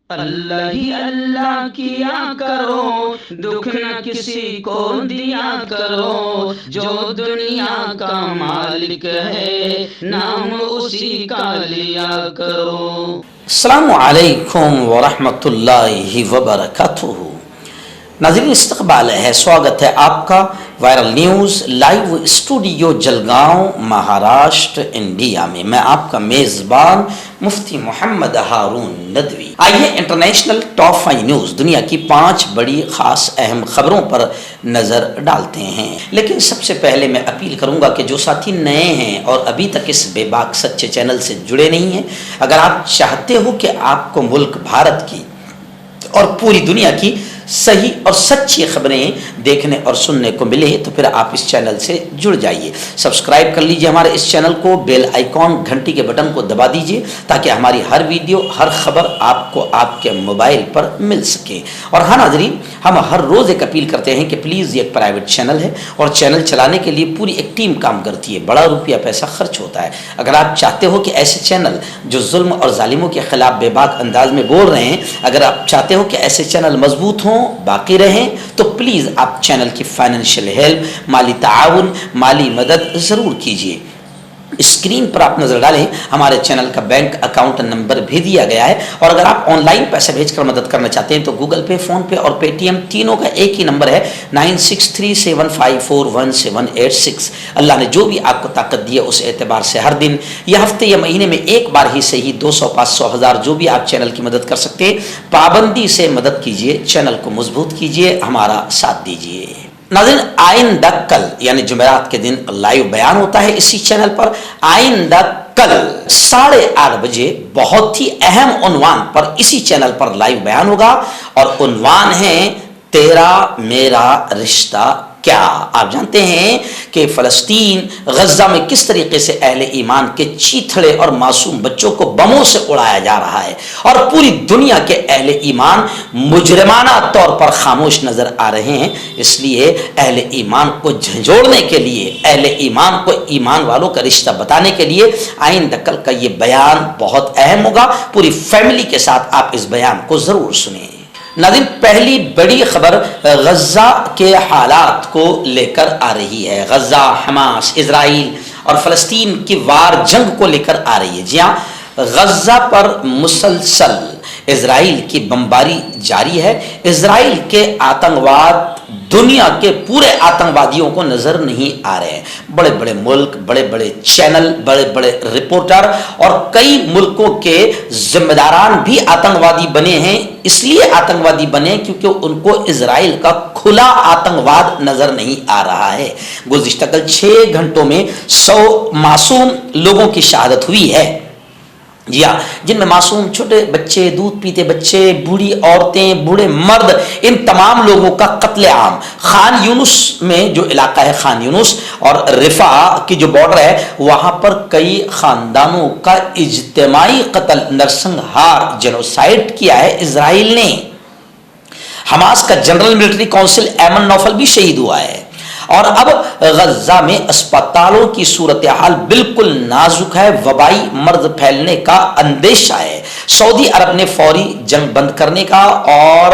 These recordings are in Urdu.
اللہ ہی اللہ کیا کرو، دکھ نہ کسی کو دیا کرو، جو دنیا کا مالک ہے نام اسی کا لیا کرو۔ السلام علیکم ورحمۃ اللہ وبرکاتہ۔ ناظرین استقبال ہے، سواگت ہے آپ کا viral news live studio Jalgaon Maharashtra India میں۔ میں آپ کا میزبان مفتی محمد ہارون ندوی۔ آئیے انٹرنیشنل ٹاپ 5 نیوز دنیا کی 5 بڑی خاص اہم خبروں پر نظر ڈالتے ہیں۔ لیکن سب سے پہلے میں اپیل کروں گا کہ جو ساتھی نئے ہیں اور ابھی تک اس بے باک سچے چینل سے جڑے نہیں ہیں، اگر آپ چاہتے ہو کہ آپ کو ملک بھارت کی اور پوری دنیا کی صحیح اور سچی خبریں دیکھنے اور سننے کو ملے تو پھر آپ اس چینل سے جڑ جائیے۔ سبسکرائب کر لیجئے ہمارے اس چینل کو، بیل آئیکن گھنٹی کے بٹن کو دبا دیجئے تاکہ ہماری ہر ویڈیو، ہر خبر آپ کو آپ کے موبائل پر مل سکے۔ اور ہاں ناظرین، ہم ہر روز ایک اپیل کرتے ہیں کہ پلیز یہ ایک پرائیویٹ چینل ہے اور چینل چلانے کے لیے پوری ایک ٹیم کام کرتی ہے، بڑا روپیہ پیسہ خرچ ہوتا ہے۔ اگر آپ چاہتے ہو کہ ایسے چینل جو ظلم اور ظالموں کے خلاف بے باک انداز میں بول رہے ہیں، اگر آپ چاہتے ہو کہ ایسے چینل مضبوط ہوں، باقی رہیں، تو پلیز آپ چینل کی فائنینشیل ہیلپ، مالی تعاون، مالی مدد ضرور کیجیے۔ اسکرین پر آپ نظر ڈالیں، ہمارے چینل کا بینک اکاؤنٹ نمبر بھی دیا گیا ہے، اور اگر آپ آن لائن پیسے بھیج کر مدد کرنا چاہتے ہیں تو گوگل پے، فون پے اور پے ٹی ایم تینوں کا ایک ہی نمبر ہے 9637541786۔ اللہ نے جو بھی آپ کو طاقت دی ہے اس اعتبار سے ہر دن یا ہفتے یا مہینے میں ایک بار ہی صحیح 200، 500، 1000 جو بھی آپ چینل کی مدد کر سکتے ہیں، پابندی سے مدد کیجیے، چینل کو مضبوط کیجیے، ہمارا ساتھ دیجیے۔ ناظرین، آئندہ کل یعنی جمعرات کے دن لائیو بیان ہوتا ہے اسی چینل پر۔ آئندہ کل 8:30 بجے بہت ہی اہم عنوان پر اسی چینل پر لائیو بیان ہوگا، اور عنوان ہے تیرا میرا رشتہ کیا۔ آپ جانتے ہیں کہ فلسطین غزہ میں کس طریقے سے اہل ایمان کے چیتھڑے اور معصوم بچوں کو بموں سے اڑایا جا رہا ہے، اور پوری دنیا کے اہل ایمان مجرمانہ طور پر خاموش نظر آ رہے ہیں۔ اس لیے اہل ایمان کو جھنجھوڑنے کے لیے، اہل ایمان کو ایمان والوں کا رشتہ بتانے کے لیے آئندہ کل کا یہ بیان بہت اہم ہوگا۔ پوری فیملی کے ساتھ آپ اس بیان کو ضرور سنیں۔ ناظرین، پہلی بڑی خبر غزہ کے حالات کو لے کر آ رہی ہے۔ غزہ، حماس، اسرائیل اور فلسطین کی وار جنگ کو لے کر آ رہی ہے۔ جی ہاں، غزہ پر مسلسل اسرائیل کی بمباری جاری ہے۔ اسرائیل کے آتنکواد دنیا کے پورے آتنکوادیوں کو نظر نہیں آ رہے ہیں۔ بڑے بڑے ملک، بڑے بڑے چینل، بڑے بڑے رپورٹر اور کئی ملکوں کے ذمہ داران بھی آتنکوادی بنے ہیں۔ اس لیے آتنکوادی بنے کیونکہ ان کو اسرائیل کا کھلا آتنکواد نظر نہیں آ رہا ہے۔ گزشتہ کل 6 گھنٹوں میں 100 معصوم لوگوں کی شہادت ہوئی ہے۔ جی ہاں، جن میں معصوم چھوٹے بچے، دودھ پیتے بچے، بوڑھی عورتیں، بوڑھے مرد، ان تمام لوگوں کا قتل عام۔ خان یونس میں جو علاقہ ہے، خان یونس اور رفح کی جو بارڈر ہے، وہاں پر کئی خاندانوں کا اجتماعی قتل، نرسنہار، جینوسائیڈ کیا ہے اسرائیل نے۔ حماس کا جنرل ملٹری کونسل ایمن نوفل بھی شہید ہوا ہے۔ اور اب غزہ میں اسپتالوں کی صورتحال بالکل نازک ہے، وبائی مرض پھیلنے کا اندیشہ ہے۔ سعودی عرب نے فوری جنگ بند کرنے کا اور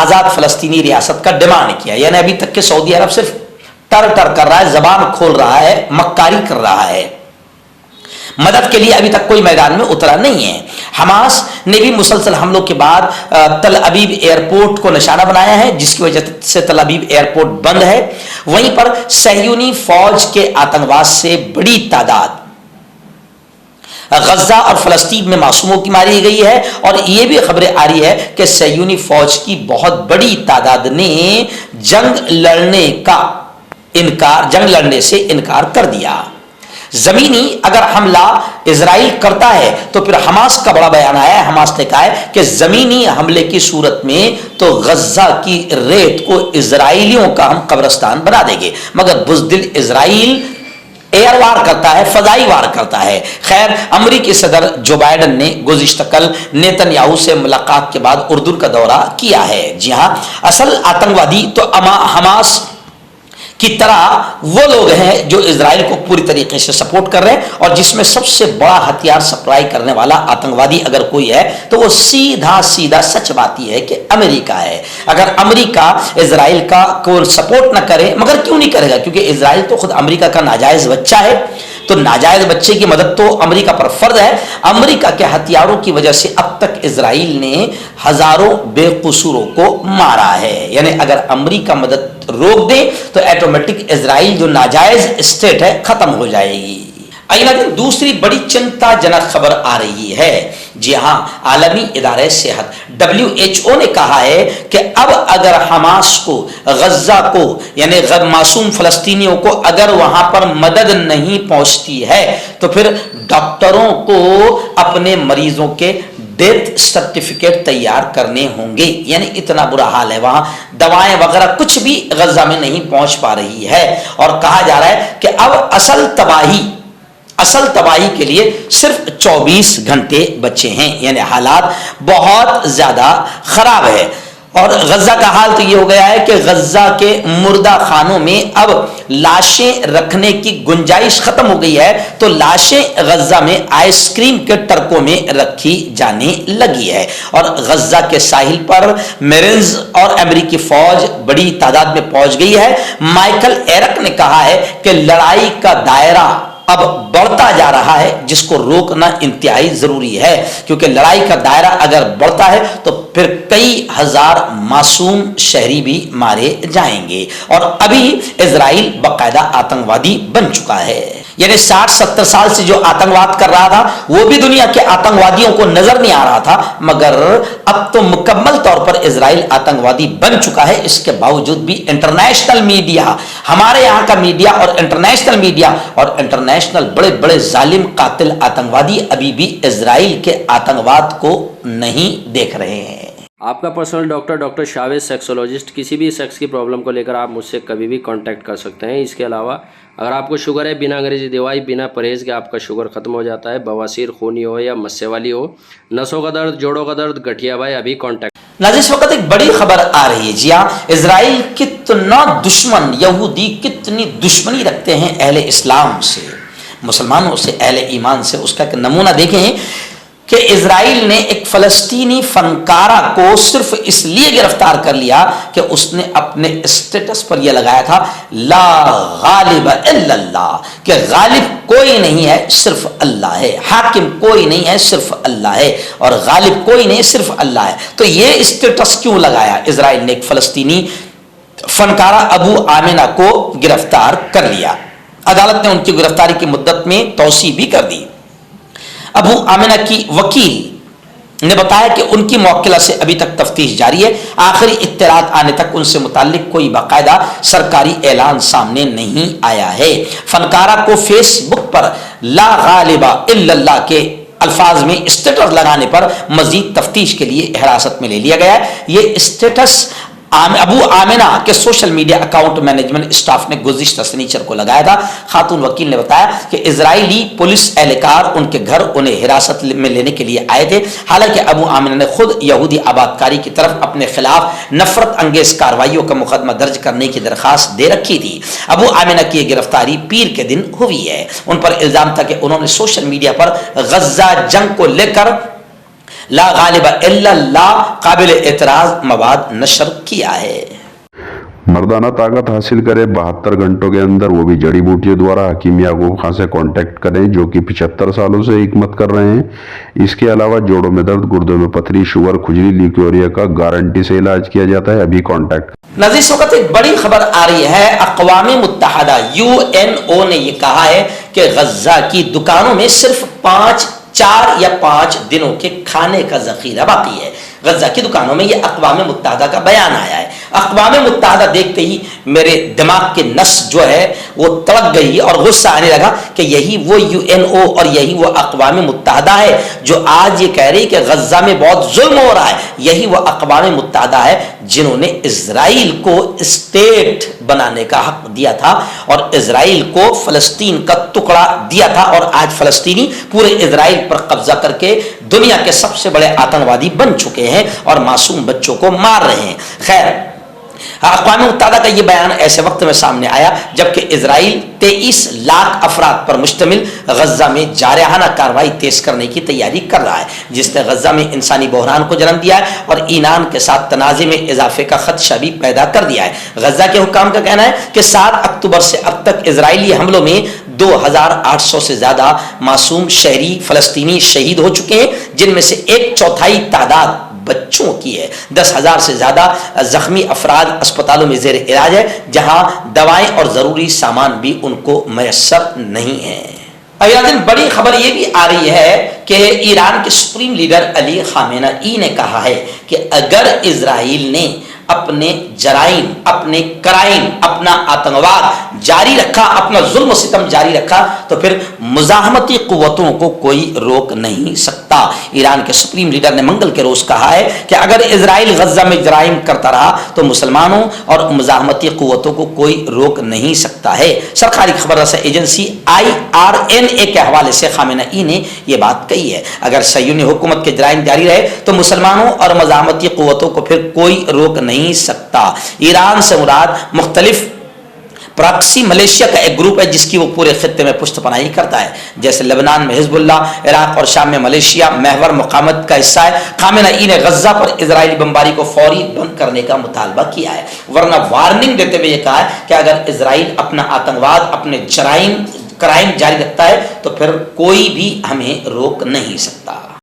آزاد فلسطینی ریاست کا ڈیمانڈ کیا۔ یعنی ابھی تک کہ سعودی عرب صرف ٹر کر رہا ہے، زبان کھول رہا ہے، مکاری کر رہا ہے، مدد کے لیے ابھی تک کوئی میدان میں اترا نہیں ہے۔ حماس نے بھی مسلسل حملوں کے بعد تل ابیب ایئرپورٹ کو نشانہ بنایا ہے، جس کی وجہ سے تل ابیب ایئرپورٹ بند ہے۔ وہیں پر صہیونی فوج کے آتنکواد سے بڑی تعداد غزہ اور فلسطین میں معصوموں کی ماری گئی ہے، اور یہ بھی خبریں آ رہی ہے کہ صہیونی فوج کی بہت بڑی تعداد نے جنگ لڑنے سے انکار کر دیا۔ زمینی اگر حملہ اسرائیل کرتا ہے تو پھر حماس کا بڑا بیان آیا ہے۔ حماس نے کہا ہے کہ زمینی حملے کی صورت میں تو غزہ کی ریت کو اسرائیلیوں کا ہم قبرستان بنا دیں گے، مگر بزدل اسرائیل ایئر وار کرتا ہے، فضائی وار کرتا ہے۔ خیر، امریکی صدر جو بائیڈن نے گزشتہ کل نیتن یاہو سے ملاقات کے بعد اردن کا دورہ کیا ہے۔ جی ہاں، اصل آتنکوادی تو حماس کی طرح وہ لوگ ہیں جو اسرائیل کو پوری طریقے سے سپورٹ کر رہے ہیں، اور جس میں سب سے بڑا ہتھیار سپلائی کرنے والا آتنکوادی اگر کوئی ہے تو وہ سیدھا سچ بات یہ ہے کہ امریکہ ہے۔ اگر امریکہ اسرائیل کا کو سپورٹ نہ کرے، مگر کیوں نہیں کرے گا؟ کیونکہ اسرائیل تو خود امریکہ کا ناجائز بچہ ہے، تو ناجائز بچے کی مدد تو امریکہ پر فرض ہے۔ امریکہ کے ہتھیاروں کی وجہ سے اب تک اسرائیل نے ہزاروں بے قصوروں کو مارا ہے، یعنی اگر امریکہ مدد روک دے تو ایٹومیٹک اسرائیل جو ناجائز اسٹیٹ ہے ختم ہو جائے گی۔ اگلا دن دوسری بڑی چنتا جنک خبر آ رہی ہے۔ جی ہاں، عالمی ادارہ صحت WHO نے کہا ہے کہ اب اگر حماس کو، غزہ کو، یعنی معصوم فلسطینیوں کو اگر وہاں پر مدد نہیں پہنچتی ہے تو پھر ڈاکٹروں کو اپنے مریضوں کے ڈیتھ سرٹیفکیٹ تیار کرنے ہوں گے، یعنی اتنا برا حال ہے وہاں، دوائیں وغیرہ کچھ بھی غزہ میں نہیں پہنچ پا رہی ہے، اور کہا جا رہا ہے کہ اب اصل تباہی کے لیے صرف 24 گھنٹے بچے ہیں، یعنی حالات بہت زیادہ خراب ہے۔ اور غزہ کا حال تو یہ ہو گیا ہے کہ غزہ کے مردہ خانوں میں اب لاشیں رکھنے کی گنجائش ختم ہو گئی ہے، تو لاشیں غزہ میں آئس کریم کے ٹرکوں میں رکھی جانے لگی ہے، اور غزہ کے ساحل پر میرینز اور امریکی فوج بڑی تعداد میں پہنچ گئی ہے۔ مائیکل ایرک نے کہا ہے کہ لڑائی کا دائرہ اب بڑھتا جا رہا ہے، جس کو روکنا انتہائی ضروری ہے، کیونکہ لڑائی کا دائرہ اگر بڑھتا ہے تو پھر کئی ہزار معصوم شہری بھی مارے جائیں گے، اور ابھی اسرائیل باقاعدہ آتنکوادی بن چکا ہے، یعنی 60-70 سال سے جو آتنکواد کر رہا تھا وہ بھی دنیا کے آتنکوادیوں کو نظر نہیں آ رہا تھا، مگر اب تو مکمل طور پر اسرائیل آتنکوادی بن چکا ہے۔ اس کے باوجود بھی انٹرنیشنل میڈیا، ہمارے یہاں کا میڈیا اور انٹرنیشنل میڈیا اور انٹرنیشنل بڑے بڑے ظالم قاتل آتنکوادی ابھی بھی اسرائیل کے آتنکواد کو نہیں دیکھ رہے ہیں۔ آپ کا پرسنل ڈاکٹر شاویز سیکسولوجسٹ، کسی بھی سیکس کی پرابلم کو لے کر آپ مجھ سے کبھی بھی کانٹیکٹ کر سکتے ہیں۔ اس کے علاوہ اگر آپ کو شوگر ہے، بنا انگریزی دوائی، بنا پرہیز کے آپ کا شوگر ختم ہو جاتا ہے، بواسیر خونی ہو یا مسے والی ہو، نسوں کا درد، جوڑوں کا درد، گٹھیا بھائی، ابھی کانٹیکٹ۔ ناظرین، اس وقت ایک بڑی خبر آ رہی ہے۔ جی ہاں، اسرائیل کتنا دشمن، یہودی کتنی دشمنی رکھتے ہیں اہل اسلام سے، مسلمانوں سے، اہل ایمان سے۔ اس کا ایک نمونہ دیکھیں کہ اسرائیل نے ایک فلسطینی فنکارہ کو صرف اس لیے گرفتار کر لیا کہ اس نے اپنے اسٹیٹس پر یہ لگایا تھا لا غالب الا اللہ، کہ غالب کوئی نہیں ہے صرف اللہ ہے، حاکم کوئی نہیں ہے صرف اللہ ہے، اور غالب کوئی نہیں صرف اللہ ہے۔ تو یہ اسٹیٹس کیوں لگایا اسرائیل نے؟ ایک فلسطینی فنکارہ ابو آمنہ کو گرفتار کر لیا، عدالت نے ان کی گرفتاری کی مدت میں توسیع بھی کر دی۔ ابو آمنہ کی وکیل نے بتایا کہ ان کی موکلہ سے ابھی تک تفتیش جاری ہے، آخری اطلاعات آنے تک ان سے متعلق کوئی باقاعدہ سرکاری اعلان سامنے نہیں آیا ہے۔ فنکارہ کو فیس بک پر لا غالب الا اللہ کے الفاظ میں اسٹیٹس لگانے پر مزید تفتیش کے لیے حراست میں لے لیا گیا ہے۔ یہ اسٹیٹس ابو آمنہ کے social media account management staff نے گزشتہ سنیچر کو لگایا تھا۔ خاتون وکیل نے بتایا کہ اسرائیلی پولیس اہلکار ان کے گھر انہیں حراست میں لینے کے لیے آئے تھے، حالانکہ ابو آمنہ نے خود یہودی آباد کاری کی طرف اپنے خلاف نفرت انگیز کارروائیوں کا مقدمہ درج کرنے کی درخواست دے رکھی تھی۔ ابو آمنہ کی یہ گرفتاری پیر کے دن ہوئی ہے۔ ان پر الزام تھا کہ انہوں نے سوشل میڈیا پر غزہ جنگ کو لے کر لا غالب الا اللہ قابل اعتراض مواد نشر کیا ہے۔ مردانہ طاقت حاصل کرے 72 گھنٹوں کے اندر، وہ بھی جڑی بوٹیوں دوارا، حکیم یعقوب خان سے کانٹیکٹ کریں جو کہ 75 سالوں سے حکمت کر رہے ہیں۔ اس کے علاوہ جوڑوں میں درد، گردوں میں پتھری، شوگر، کھجلی، لیکوریا کا گارنٹی سے علاج کیا جاتا ہے، ابھی کانٹیکٹ۔ ناظرین، اس وقت ایک بڑی خبر آ رہی ہے۔ اقوام متحدہ UNO نے یہ کہا ہے کہ غزہ کی دکانوں میں صرف 4 یا 5 دنوں کے کھانے کا ذخیرہ باقی ہے۔ غزہ کی دکانوں میں، یہ اقوام متحدہ کا بیان آیا ہے۔ اقوام متحدہ دیکھتے ہی میرے دماغ کے نس جو ہے وہ تڑک گئی اور غصہ آنے لگا کہ یہی وہ UNO اور یہی وہ اقوام متحدہ ہے جو آج یہ کہہ رہی کہ غزہ میں بہت ظلم ہو رہا ہے۔ یہی وہ اقوام متحدہ ہے جنہوں نے اسرائیل کو اسٹیٹ بنانے کا حق دیا تھا اور اسرائیل کو فلسطین کا ٹکڑا دیا تھا، اور آج فلسطینی پورے اسرائیل پر قبضہ کر کے دنیا کے سب سے بڑے آتنکوادی بن چکے ہیں اور معصوم بچوں کو مار رہے ہیں۔ خیر، اقوام متحدہ کا یہ بیان ایسے وقت میں سامنے آیا جبکہ اسرائیل 23 لاکھ افراد پر مشتمل غزہ میں جارحانہ کارروائی تیز کرنے کی تیاری کر رہا ہے، جس نے غزہ میں انسانی بحران کو جنم دیا ہے اور ایران کے ساتھ تنازع میں اضافے کا خدشہ بھی پیدا کر دیا ہے۔ غزہ کے حکام کا کہنا ہے کہ 7 اکتوبر سے اب تک اسرائیلی حملوں میں 2800 سے زیادہ معصوم شہری فلسطینی شہید ہو چکے ہیں، جن میں سے 1/4 تعداد بچوں کی ہے۔ 10,000 سے زیادہ زخمی افراد اسپتالوں میں زیر علاج ہے، جہاں دوائیں اور ضروری سامان بھی ان کو میسر نہیں ہے۔ ایادن بڑی خبر یہ بھی آ رہی ہے کہ ایران کے سپریم لیڈر علی خامنہئی نے کہا ہے کہ اگر اسرائیل نے اپنے جرائم، اپنے کرائم، اپنا آتنکواد جاری رکھا، اپنا ظلم و ستم جاری رکھا تو پھر مزاحمتی قوتوں کو کوئی روک نہیں سکتا۔ ایران کے سپریم لیڈر نے منگل کے روز کہا ہے کہ اگر اسرائیل غزہ میں جرائم کرتا رہا تو مسلمانوں اور مزاحمتی قوتوں کو کوئی روک نہیں سکتا ہے۔ سرکاری خبر رساں ایجنسی IRNA کے حوالے سے خامنہئی نے یہ بات کہی ہے، اگر صہیونی حکومت کے جرائم جاری رہے تو مسلمانوں اور مزاحمتی قوتوں کو پھر کوئی روک نہیں سکتا۔ ایران سے مراد مختلف پراکسی ملیشیا کا ایک گروپ ہے جس کی وہ پورے خطے میں پشت پناہی کرتا ہے، جیسے لبنان میں حزب اللہ، عراق اور شام میں ملیشیا محور مقاومت کا حصہ ہے۔ خامنہئی نے غزہ پر اسرائیلی بمباری کو فوری بند کرنے کا مطالبہ کیا ہے، ورنہ وارننگ دیتے ہوئے یہ کہا ہے کہ اگر اسرائیل اپنا آتنکواد، اپنے کرائم جاری رکھتا ہے تو پھر کوئی بھی ہمیں روک نہیں سکتا۔